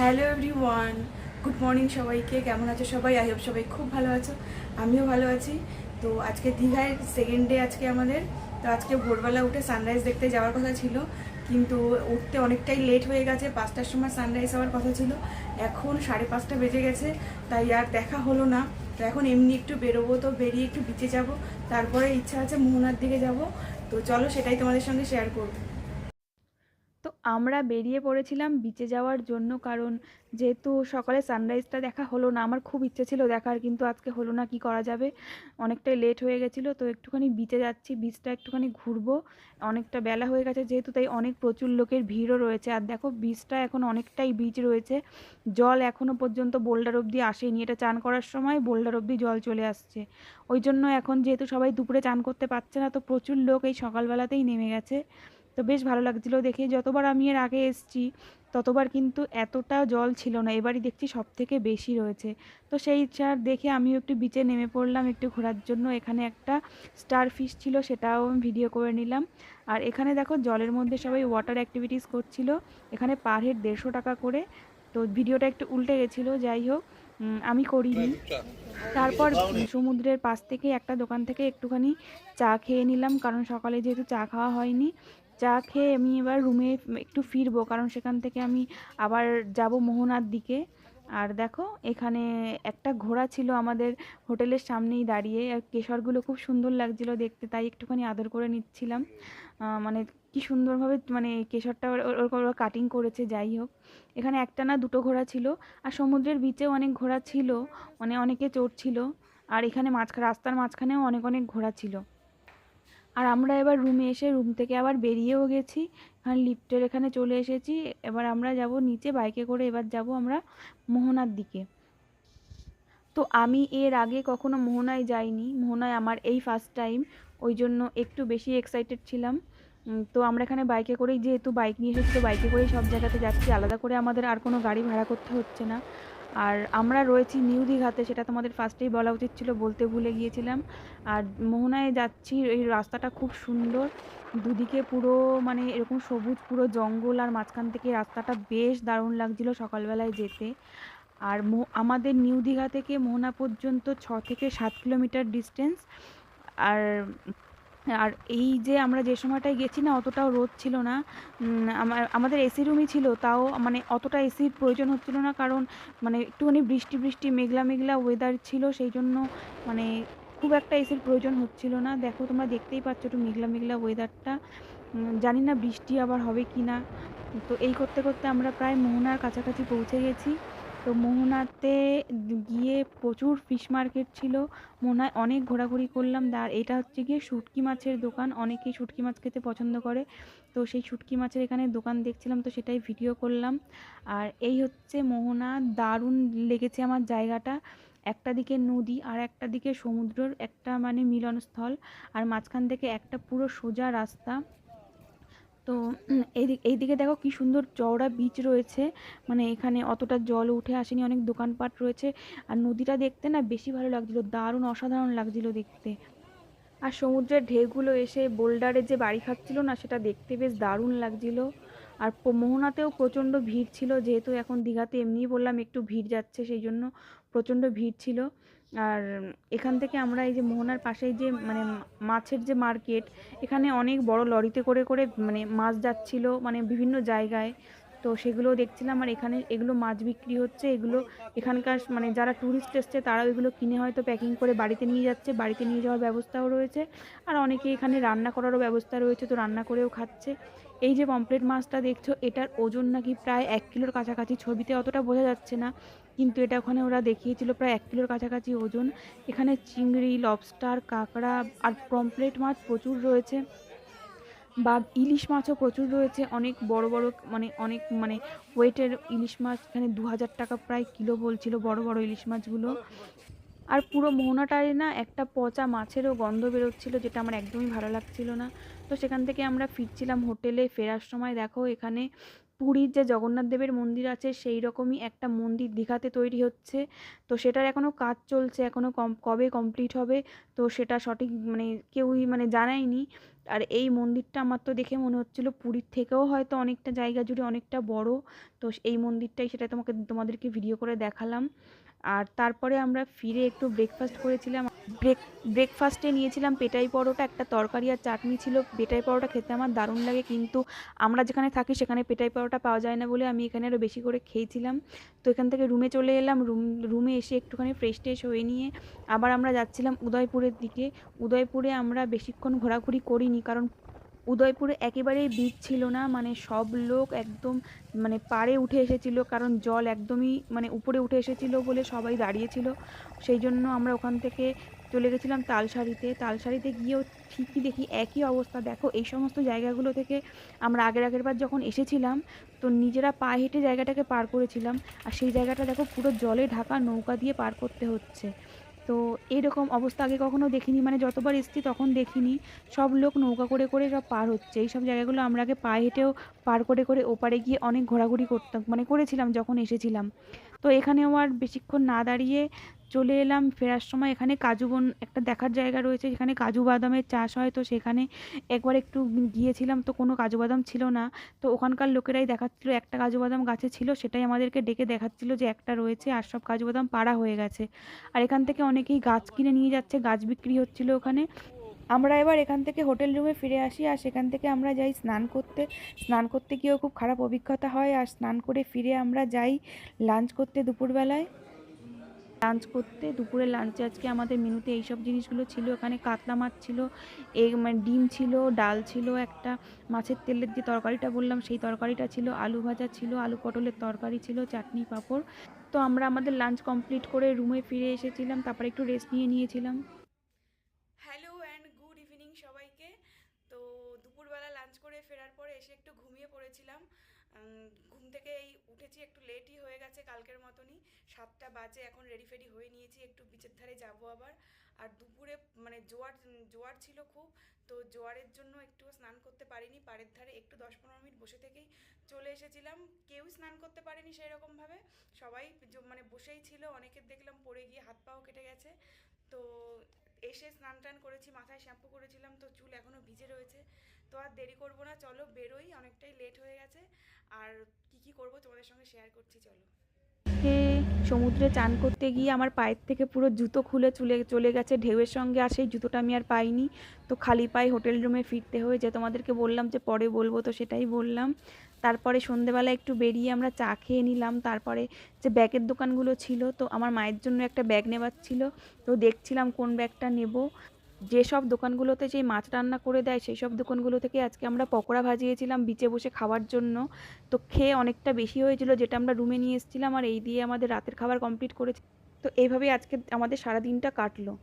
Hello everyone, good morning সবাইকে। কেমন আছো সবাই? আই হোপ সবাই খুব ভালো আছো, আমিও ভালো আছি। তো আজকে দীঘায় সেকেন্ড ডে আজকে আমাদের। তো আজকে ভোরবেলা উঠে সানরাইজ দেখতে যাওয়ার কথা ছিল, কিন্তু উঠতে অনেকটাই লেট হয়ে গেছে। 5টার সময় সানরাইজ হওয়ার কথা ছিল, এখন 5:30 বেজে গেছে, তাই আর দেখা হলো না। তো এখন এমনি একটু বেরোবো, তো বেরিয়ে একটু বিচে যাব, তারপরে ইচ্ছা আছে মোহনার দিকে যাব। তো চলো সেটাই তোমাদের সঙ্গে শেয়ার করবো। তো আমরা বেরিয়ে পড়েছিলাম বিচে যাওয়ার জন্য, কারণ যেহেতু সকালে সানরাইজটা দেখা হলো না, আমার খুব ইচ্ছে ছিল দেখার, কিন্তু আজকে হলো না, কি করা যাবে। অনেকটাই লেট হয়ে গেছিলো, তো একটুখানি বিচে যাচ্ছি, বিচটা একটুখানি ঘুরবো। অনেকটা বেলা হয়ে গেছে যেহেতু, তাই অনেক প্রচুর লোকের ভিড়ও রয়েছে। আর দেখো বিচটা এখন অনেকটাই বিচ রয়েছে, জল এখনো পর্যন্ত বোল্ডার অবধি আসেনি। এটা চান করার সময় বোল্ডার অবধি জল চলে আসছে। ওই জন্য এখন যেহেতু সবাই দুপুরে চান করতে পারছে না, তো প্রচুর লোক এই সকালবেলাতেই নেমে গেছে। তো বেশ ভালো লাগছিল দেখে। যতবার আমি এর আগে এসেছি ততবার কিন্তু এতটা জল ছিল না, এবারই দেখছি সব থেকে বেশি রয়েছে। তো সেই চার দেখে আমিও একটু বিচে নেমে পড়লাম একটু ঘোরার জন্য। এখানে একটা স্টার ফিশ ছিল, সেটাও আমি ভিডিও করে নিলাম। আর এখানে দেখো জলের মধ্যে সবাই ওয়াটার অ্যাক্টিভিটিস করছিল, এখানে পার হেড 150 টাকা করে। তো ভিডিওটা একটু উল্টে গেছিলো, যাই হোক আমি করিনি। তারপর সমুদ্রের পাশ থেকে একটা দোকান থেকে একটুখানি চা খেয়ে নিলাম, কারণ সকালে যেহেতু চা খাওয়া হয়নি। চা খেয়ে আমি এবার রুমে একটু ফিরবো, কারণ সেখান থেকে আমি আবার যাব মোহনার দিকে। আর দেখো এখানে একটা ঘোড়া ছিল আমাদের হোটেলের সামনেই দাঁড়িয়ে, আর কেশরগুলো খুব সুন্দর লাগছিল দেখতে, তাই একটুখানি আদর করে নিচ্ছিলাম। মানে কি সুন্দরভাবে মানে কেশরটা ওরা কাটিং করেছে। যাই হোক, এখানে একটা না দুটো ঘোড়া ছিল, আর সমুদ্রের বিচেও অনেক ঘোড়া ছিল, মানে অনেকে চড়ছিল। আর এখানে রাস্তার মাঝখানেও অনেক অনেক ঘোড়া ছিল। আর আমরা এবার রুমে এসে রুম থেকে আবার বেরিয়েও গেছি, এখানে লিফটের এখানে চলে এসেছি। এবার আমরা যাব নিচে বাইকে করে, এবার যাব আমরা মোহনার দিকে। তো আমি এর আগে কখনো মোহনায় যাইনি, মোহনায় আমার এই ফার্স্ট টাইম, ওই জন্য একটু বেশি এক্সাইটেড ছিলাম। তো আমরা এখানে বাইকে করেই, যেহেতু বাইক নিয়ে এসেছি, তো বাইকে করেই সব জায়গাতে যাচ্ছি, আলাদা করে আমাদের আর কোনো গাড়ি ভাড়া করতে হচ্ছে না। আর আমরা রয়েছি নিউ দীঘাতে, সেটা তোমাদের ফার্স্টেই বলা উচিত ছিল, বলতে ভুলে গিয়েছিলাম। আর মোহনায় যাচ্ছি, এই রাস্তাটা খুব সুন্দর, দুদিকে পুরো মানে এরকম সবুজ পুরো জঙ্গল, আর মাঝখান থেকে রাস্তাটা বেশ দারুণ লাগছিল সকালবেলায় যেতে। আর আমাদের নিউ দীঘা থেকে মোহনা পর্যন্ত 6 থেকে 7 কিলোমিটার ডিস্টেন্স। আর আর এই যে আমরা যে সময়টায় গেছি না, অতটাও রোদ ছিল না। আমাদের এসি রুমই ছিল, তাও মানে অতটা এসির প্রয়োজন হচ্ছিল না, কারণ মানে একটুখানি বৃষ্টি বৃষ্টি মেঘলা মেঘলা ওয়েদার ছিল, সেই জন্য মানে খুব একটা এসির প্রয়োজন হচ্ছিল না। দেখো তোমরা দেখতেই পাচ্ছ একটু মেঘলা মেঘলা ওয়েদারটা, জানি না বৃষ্টি আবার হবে কি না। তো এই করতে করতে আমরা প্রায় মোহনার কাছাকাছি পৌঁছে গেছি। তো মোহনাতে গিয়ে প্রচুর ফিশ মার্কেট ছিল, মোহনায় অনেক ঘোরাঘুরি করলাম। আর এটা হচ্ছে গিয়ে শুটকি মাছের দোকান, অনেকেই শুটকি মাছ খেতে পছন্দ করে। তো সেই শুটকি মাছের এখানে দোকান দেখছিলাম, তো সেটাই ভিডিও করলাম। আর এই হচ্ছে মোহনা, দারুণ লেগেছে আমার জায়গাটা। একটা দিকে নদী আর একটা দিকে সমুদ্রের একটা মানে মিলনস্থল, আর মাঝখান থেকে একটা পুরো সোজা রাস্তা। তো এইদিকে দেখো কি সুন্দর চওড়া বিচ রয়েছে, মানে এখানে অতটা জল উঠে আসেনি, অনেক দোকানপাট রয়েছে। আর নদীটা দেখতে না বেশি ভালো লাগছিল, দারুণ অসাধারণ লাগছিল দেখতে। আর সমুদ্রের ঢেউগুলো এসে বোল্ডারে যে বাড়ি খাচ্ছিল না, সেটা দেখতে বেশ দারুণ লাগছিল। আর মোহনাতেও প্রচণ্ড ভিড় ছিল, যেহেতু এখন দীঘাতে এমনিই বললাম একটু ভিড় যাচ্ছে, সেই জন্য প্রচণ্ড ভিড় ছিল। আর এখান থেকে আমরা এই যে মোহনার পাশেই যে মানে মাছের যে মার্কেট, এখানে অনেক বড় লরিতে করে করে মানে মাছ যাচ্ছিল, মানে বিভিন্ন জায়গায়। তো সেগুলো দেখছিলাম, আর এখানে এগুলো মাছ বিক্রি হচ্ছে, এগুলো এখানকার মানে যারা ট্যুরিস্ট এসছে তারাও এগুলো কিনে হয়তো প্যাকিং করে বাড়িতে নিয়ে যাচ্ছে, বাড়িতে নিয়ে যাওয়ার ব্যবস্থাও রয়েছে। আর অনেকে এখানে রান্না করারও ব্যবস্থা রয়েছে, তো রান্না করেও খাচ্ছে। এই যে পমফ্রেট মাছটা দেখছো, এটার ওজন নাকি প্রায় 1 কিলোর কাছাকাছি, ছবিতে অতটা বোঝা যাচ্ছে না, কিন্তু এটা ওখানে ওরা দেখিয়েছিল প্রায় 1 কিলোর কাছাকাছি ওজন। এখানে চিংড়ি, লবস্টার, কাঁকড়া আর পমফ্রেট মাছ প্রচুর রয়েছে, বা ইলিশ মাছও প্রচুর রয়েছে, অনেক বড় বড় মানে অনেক মানে ওয়েটের ইলিশ মাছ, এখানে 2,000 টাকা প্রায় কিলো বলছিল বড় বড় ইলিশ মাছগুলো। আর পুরো মোহনাটায় না একটা পচা মাছেরও গন্ধ বেরোচ্ছিল, যেটা আমার একদমই ভালো লাগছিল না। তো সেখান থেকে আমরা ফিরছিলাম হোটেলে, ফেরার সময় দেখো এখানে পুরীর যে জগন্নাথ দেবের মন্দির আছে সেই রকমই একটা মন্দির দীঘাতে তৈরি হচ্ছে। তো সেটার এখনও কাজ চলছে, এখনও কবে কমপ্লিট হবে তো সেটা সঠিক মানে কেউই মানে জানায়নি। আর এই মন্দিরটা আমার তো দেখে মনে হচ্ছিল পুরীর থেকেও হয়তো অনেকটা জায়গা জুড়ে অনেকটা বড়। তো এই মন্দিরটাই, সেটা তোমাদেরকে ভিডিও করে দেখালাম। আর তারপরে আমরা ফিরে একটু ব্রেকফাস্ট করেছিলাম। ব্রেকফাস্টে নিয়েছিলাম পেটাই পরোটা, একটা তরকারি আর চাটনি ছিল। পেটাই পরোটা খেতে আমার দারুণ লাগে, কিন্তু আমরা যেখানে থাকি সেখানে পেটাই পরোটা পাওয়া যায় না বলে আমি এখানে আরও বেশি করে খেয়েছিলাম। তো এখান থেকে রুমে চলে এলাম। রুমে এসে একটুখানি ফ্রেশ ট্রেশ হয়ে নিয়ে আবার আমরা যাচ্ছিলাম উদয়পুরের দিকে। উদয়পুরে আমরা বেশিক্ষণ ঘোরাঘুরি করিনি, কারণ উদয়পুরে একেবারেই বিচ ছিল না, মানে সব লোক একদম মানে পাড়ে উঠে এসেছিল, কারণ জল একদমই মানে উপরে উঠে এসেছিল বলে সবাই দাঁড়িয়েছিল। সেই জন্য আমরা ওখান থেকে চলে গেছিলাম তালসারিতে গিয়েও ঠিকই দেখি একই অবস্থা। দেখো এই সমস্ত জায়গাগুলো থেকে আমরা আগের বার যখন এসেছিলাম তো নিজেরা পা হেঁটে জায়গাটাকে পার করেছিলাম, আর সেই জায়গাটা দেখো পুরো জলে ঢাকা, নৌকা দিয়ে পার করতে হচ্ছে। তো এইরকম অবস্থা আগে কখনো দেখিনি, মানে যতবার এসেছি তখন দেখিনি। সব লোক নৌকা করে করে সব পার হচ্ছে। এই সব জায়গাগুলো আমরা আগে পায়ে হেঁটেও পার করে করে ওপারে গিয়ে অনেক ঘোরাঘুরি করতাম, মানে করেছিলাম যখন এসেছিলাম। তো এখানেও আর বেশিক্ষণ না দাঁড়িয়ে চলে এলাম। ফেরার সময় এখানে কাজু বন একটা দেখার জায়গা রয়েছে, যেখানে কাজু বাদামের চাষ হয়। তো সেখানে একবার একটু গিয়েছিলাম, তো কোনো কাজু বাদাম ছিল না। তো ওখানকার লোকেরাই দেখাচ্ছিল একটা কাজু বাদাম গাছে ছিল, সেটাই আমাদেরকে ডেকে দেখাচ্ছিল যে একটা রয়েছে, আর সব কাজু বাদাম পাড়া হয়ে গেছে। আর এখান থেকে অনেকেই গাছ কিনে নিয়ে যাচ্ছে, গাছ বিক্রি হচ্ছিল ওখানে। আমরা এবার এখান থেকে হোটেল রুমে ফিরে আসি, আর সেখান থেকে আমরা যাই স্নান করতে গিয়েও খুব খারাপ অভিজ্ঞতা হয়। আর স্নান করে ফিরে আমরা যাই লাঞ্চ করতে দুপুরবেলায়। দুপুরের লাঞ্চে আজকে আমাদের মেনুতে এইসব জিনিসগুলো ছিল। এখানে কাতলা মাছ ছিল, মানে ডিম ছিল, ডাল ছিল, একটা মাছের তেলের যে তরকারিটা বললাম সেই তরকারিটা ছিল, আলু ভাজা ছিল, আলু পটলের তরকারি ছিল, চাটনি পাঁপড়। তো আমরা আমাদের লাঞ্চ কমপ্লিট করে রুমে ফিরে এসেছিলাম, তারপরে একটু রেস্ট নিয়েছিলাম। হ্যালো অ্যান্ড গুড ইভিনিং সবাইকে। তো দুপুরবেলা লাঞ্চ করে ফেরার পরে এসে একটু ঘুমিয়ে পড়েছিলাম। ঘুম থেকে এই উঠেছি, একটু লেটই হয়ে গেছে কালকের মতনই। 7টা বাজে, এখন রেডি ফেডি হয়ে নিয়েছি, একটু বিচের ধারে যাবো আবার। আর দুপুরে মানে জোয়ার ছিল খুব, তো জোয়ারের জন্য একটু স্নান করতে পারিনি। পাড়ের ধারে একটু 10-15 মিনিট বসে থেকেই চলে এসেছিলাম। কেউ স্নান করতে পারেনি সেই রকমভাবে, সবাই মানে বসেই ছিল। অনেকের দেখলাম পড়ে গিয়ে হাত পাও কেটে গেছে। তো এসে স্নান টান করেছি, মাথায় শ্যাম্পু করেছিলাম, তো চুল এখনও ভিজে রয়েছে। তো আর দেরি করবো না, চলো বেরোই, অনেকটাই লেট হয়ে গেছে। আর কি করব তোমাদের সঙ্গে শেয়ার করছি, চলো। সমুদ্রে চান করতে গিয়ে আমার পায়ের থেকে পুরো জুতো খুলে চলে গেছে ঢেউয়ের সঙ্গে, আর সেই জুতোটা আমি আর পাইনি। তো খালি পায়ে হোটেল রুমে ফিরতে হয়েছে। তোমাদেরকে বললাম যে পরে বলবো, তো সেটাই বললাম। তারপরে সন্ধেবেলা একটু বেরিয়ে আমরা চা খেয়ে নিলাম। তারপরে যে ব্যাগের দোকানগুলো ছিল, তো আমার মায়ের জন্য একটা ব্যাগ নেওয়ার ছিল, তো দেখছিলাম কোন ব্যাগটা নেব। যেসব দোকানগুলোতে যেই মাছ রান্না করে দেয় সেই সব দোকানগুলো থেকে আজকে আমরা পকোড়া ভাজিয়েছিলাম বিচে বসে খাওয়ার জন্য। তো খেয়ে অনেকটা বেশি হয়েছিল, যেটা আমরা রুমে নিয়ে এসেছিলাম, আর এই দিয়ে আমাদের রাতের খাবার কমপ্লিট করেছি। তো এইভাবেই আজকে আমাদের সারা দিনটা কাটলো।